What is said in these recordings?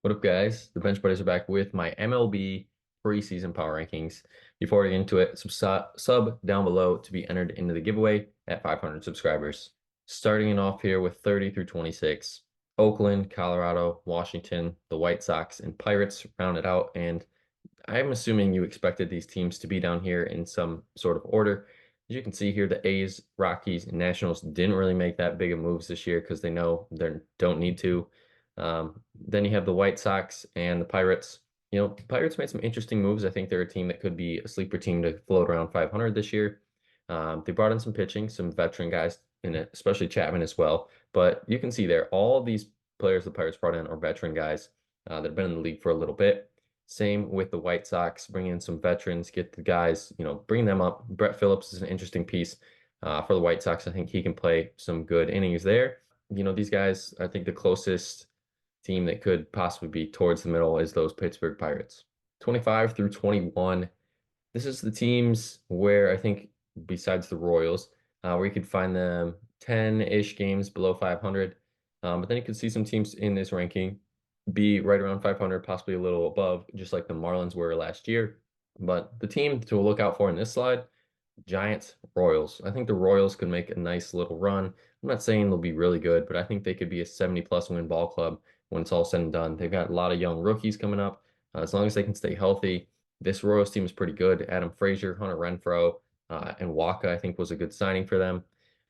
What up, guys? The Bench Buddies are back with my MLB preseason power rankings. Before we get into it, sub down below to be entered into the giveaway at 500 subscribers. Starting it off here with 30 through 26. Oakland, Colorado, Washington, the White Sox, and Pirates rounded out. And I'm assuming you expected these teams to be down here in some sort of order. As you can see here, the A's, Rockies, and Nationals didn't really make that big of moves this year because they know they don't need to. Then you have the White Sox and the Pirates. The Pirates made some interesting moves. I think they're a team that could be a sleeper team to float around 500 this year. They brought in some pitching, some veteran guys in it, especially Chapman as well. But you can see there, all these players the Pirates brought in are veteran guys that have been in the league for a little bit. Same with the White Sox, bring in some veterans, get the guys, bring them up. Brett Phillips is an interesting piece for the White Sox. I think he can play some good innings there. These guys, I think the closest team that could possibly be towards the middle is those Pittsburgh Pirates. 25 through 21. This is the teams where I think, besides the Royals, where you could find them 10-ish games below 500. But then you could see some teams in this ranking be right around 500, possibly a little above, just like the Marlins were last year. But the team to look out for in this slide, Giants, Royals. I think the Royals could make a nice little run. I'm not saying they'll be really good, but I think they could be a 70-plus win ball club when it's all said and done. They've got a lot of young rookies coming up. As long as they can stay healthy, this Royals team is pretty good. Adam Frazier, Hunter Renfroe, and Waka, I think, was a good signing for them.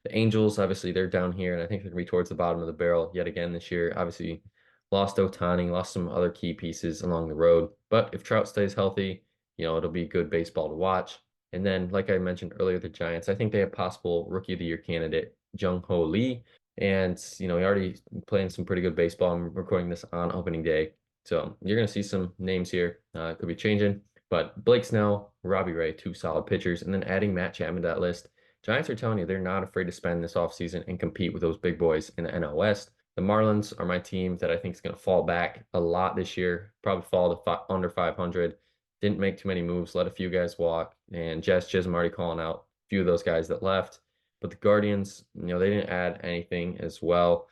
The Angels, obviously, they're down here, and I think they're going to be towards the bottom of the barrel yet again this year. Obviously, lost Ohtani, lost some other key pieces along the road. But if Trout stays healthy, it'll be good baseball to watch. And then, like I mentioned earlier, the Giants, I think they have possible Rookie of the Year candidate, Jung-Ho Lee. And, he already playing some pretty good baseball. I'm recording this on opening day. So you're going to see some names here. It could be changing. But Blake Snell, Robbie Ray, two solid pitchers. And then adding Matt Chapman to that list. Giants are telling you they're not afraid to spend this offseason and compete with those big boys in the NL West. The Marlins are my team that I think is going to fall back a lot this year, probably fall to under 500. Didn't make too many moves, let a few guys walk, and Jazz Chisholm already calling out a few of those guys that left. But the Guardians, they didn't add anything as well.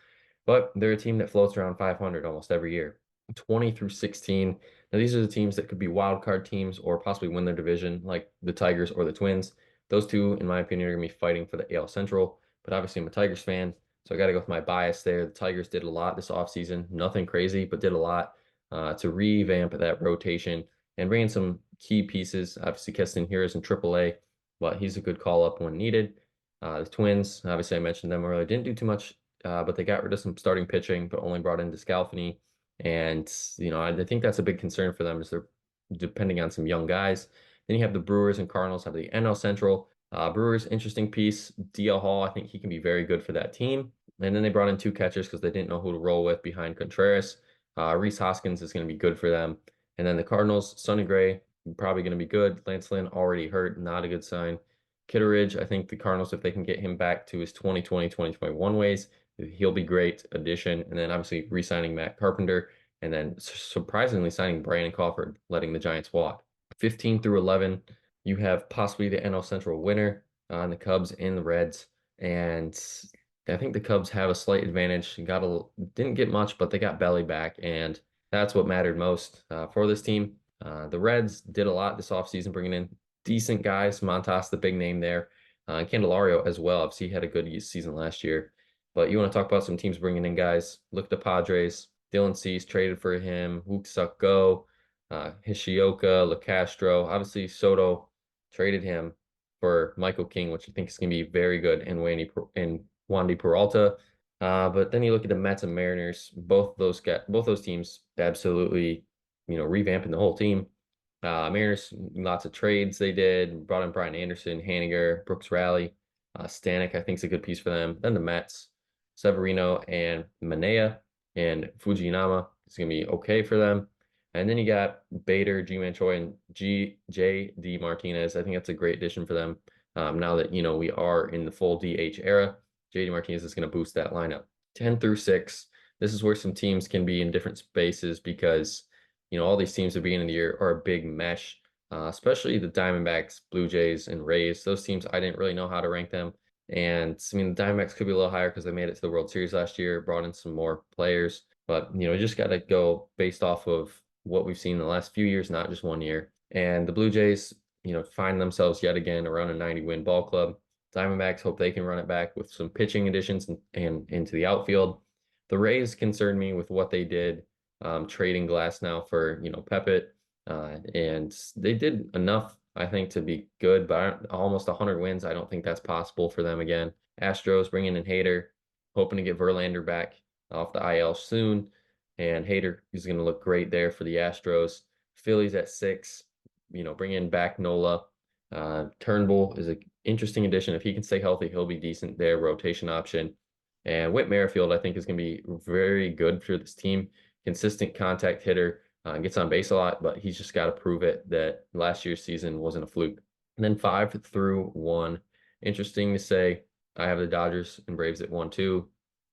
But they're a team that floats around 500 almost every year. 20 through 16. Now, these are the teams that could be wild card teams or possibly win their division, like the Tigers or the Twins. Those two, in my opinion, are going to be fighting for the AL Central. But obviously, I'm a Tigers fan, so I got to go with my bias there. The Tigers did a lot this offseason. Nothing crazy, but did a lot to revamp that rotation and bring in some key pieces. Obviously, Keston here is in AAA, but he's a good call up when needed. The Twins, obviously, I mentioned them earlier, didn't do too much, but they got rid of some starting pitching, but only brought in DeScalfani. And, I think that's a big concern for them is they're depending on some young guys. Then you have the Brewers and Cardinals have the NL Central. Brewers, interesting piece. DL Hall, I think he can be very good for that team. And then they brought in two catchers because they didn't know who to roll with behind Contreras. Rhys Hoskins is going to be good for them. And then the Cardinals, Sonny Gray, probably going to be good. Lance Lynn already hurt, not a good sign. Kitteridge, I think the Cardinals, if they can get him back to his 2020, 2021 ways, he'll be great addition. And then obviously re-signing Matt Carpenter, and then surprisingly signing Brandon Crawford, letting the Giants walk. 15 through 11, you have possibly the NL Central winner on the Cubs and the Reds. And I think the Cubs have a slight advantage. Didn't get much, but they got Belly back, and that's what mattered most for this team. The Reds did a lot this offseason, bringing in decent guys. Montas, the big name there, and Candelario as well. Obviously, he had a good season last year. But you want to talk about some teams bringing in guys. Look at the Padres. Dylan Cease traded for him. Wook Suk Go, Hishioka, LeCastro. Obviously, Soto traded him for Michael King, which I think is going to be very good, and Wandy Peralta. But then you look at the Mets and Mariners. Both those teams absolutely, revamping the whole team. Mariners, lots of trades they did. Brought in Brian Anderson, Haniger, Brooks Rally, Stanek, I think is a good piece for them. Then the Mets, Severino and Manea and Fujinama is going to be okay for them. And then you got Bader, G-Man Choi, and J.D. Martinez. I think that's a great addition for them. Now that, we are in the full DH era, J.D. Martinez is going to boost that lineup. 10 through 6, this is where some teams can be in different spaces because, all these teams at the beginning of the year are a big mesh, especially the Diamondbacks, Blue Jays, and Rays. Those teams, I didn't really know how to rank them. And, the Diamondbacks could be a little higher because they made it to the World Series last year, brought in some more players. But, you just got to go based off of what we've seen in the last few years, not just one year. And the Blue Jays, find themselves yet again around a 90-win ball club. Diamondbacks hope they can run it back with some pitching additions and into the outfield. The Rays concern me with what they did, trading Glass now for, Peppett. And they did enough, I think, to be good, but almost 100 wins. I don't think that's possible for them again. Astros bringing in Hader, hoping to get Verlander back off the IL soon. And Hader is going to look great there for the Astros. Phillies at 6, bring in back Nola. Turnbull is an interesting addition. If he can stay healthy, he'll be decent there, rotation option. And Whit Merrifield, I think, is going to be very good for this team. Consistent contact hitter, gets on base a lot, but he's just got to prove it that last year's season wasn't a fluke. And then 5 through 1, interesting to say, I have the Dodgers and Braves at 1, 2,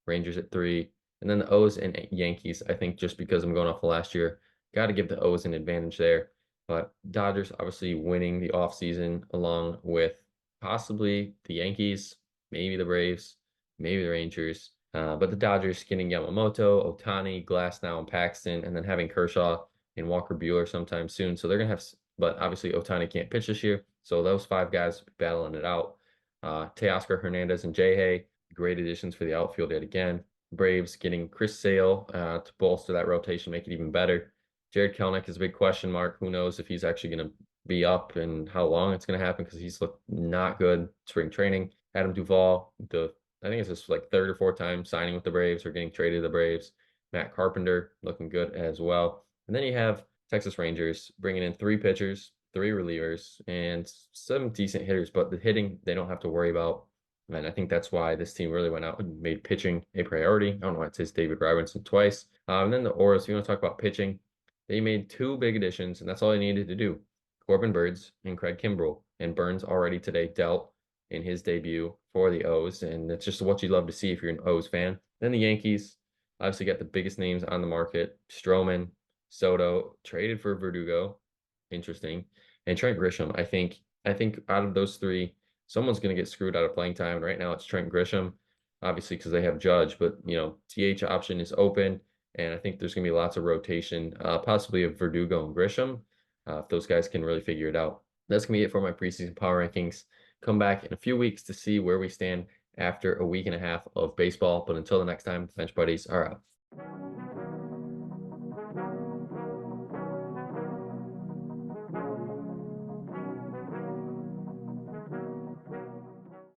Rangers at 3, and then the O's and Yankees. I think just because I'm going off of last year, got to give the O's an advantage there. But Dodgers obviously winning the offseason along with possibly the Yankees, maybe the Braves, maybe the Rangers. But the Dodgers getting Yamamoto, Ohtani, Glasnow, and Paxton, and then having Kershaw and Walker Buehler sometime soon. So they're going to have, but obviously Ohtani can't pitch this year. So those 5 guys battling it out. Teoscar Hernandez and Jay Hay, great additions for the outfield yet again. Braves getting Chris Sale to bolster that rotation, make it even better. Jared Kelenic is a big question mark. Who knows if he's actually going to be up and how long it's going to happen because he's looked not good spring training. Adam Duvall, I think it's just like 3rd or 4th time signing with the Braves or getting traded to the Braves. Matt Carpenter looking good as well. And then you have Texas Rangers bringing in 3 pitchers, 3 relievers, and some decent hitters, but the hitting they don't have to worry about. And I think that's why this team really went out and made pitching a priority. I don't know why it says David Robinson twice. And then the Orioles, if you want to talk about pitching, they made 2 big additions, and that's all they needed to do. Corbin Burns and Craig Kimbrell. And Burns already today dealt in his debut for the O's, and it's just what you love to see if you're an O's fan. Then the Yankees obviously got the biggest names on the market. Stroman, Soto, traded for Verdugo. Interesting. And Trent Grisham. I think out of those 3, someone's going to get screwed out of playing time. And right now it's Trent Grisham, obviously because they have Judge, but TH option is open. And I think there's going to be lots of rotation, possibly of Verdugo and Grisham, if those guys can really figure it out. That's going to be it for my preseason power rankings. Come back in a few weeks to see where we stand after a week and a half of baseball. But until the next time, Bench Buddies are out.